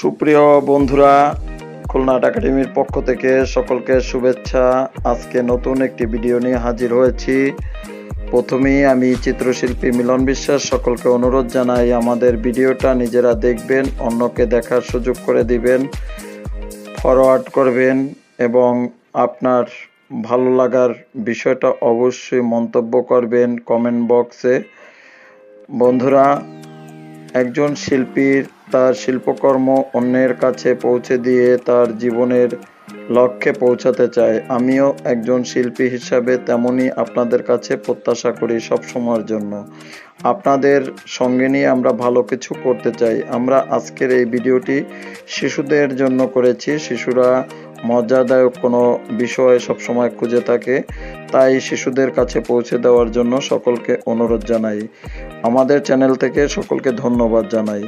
সুপ্রিয় বন্ধুরা, খুলনা আর্ট একাডেমির পক্ষ থেকে সকলকে শুভেচ্ছা। আজকে নতুন একটি ভিডিও নিয়ে হাজির হয়েছি। প্রথমেই আমি চিত্রশিল্পী মিলন বিশ্বাস সকলকে অনুরোধ জানাই, আমাদের ভিডিওটা নিজেরা দেখবেন, অন্যকে দেখার সুযোগ করে দিবেন, ফরওয়ার্ড করবেন এবং আপনার ভালো লাগার বিষয়টা অবশ্যই মন্তব্য করবেন কমেন্ট বক্সে। বন্ধুরা, একজন শিল্পীর তার শিল্পকর্ম অন্যের কাছে পৌঁছে দিয়ে তার জীবনের লক্ষ্যে পৌঁছাতে চায়। আমিও একজন শিল্পী হিসাবে তেমনই আপনাদের কাছে প্রত্যাশা করি সবসময়ের জন্য। আপনাদের সঙ্গে নিয়ে আমরা ভালো কিছু করতে চাই। আমরা আজকের এই ভিডিওটি শিশুদের জন্য করেছি। শিশুরা মজাদায়ক কোনো বিষয় সবসময় খুঁজে থাকে, তাই শিশুদের কাছে পৌঁছে দেওয়ার জন্য সকলকে অনুরোধ জানাই। আমাদের চ্যানেল থেকে সকলকে ধন্যবাদ জানাই।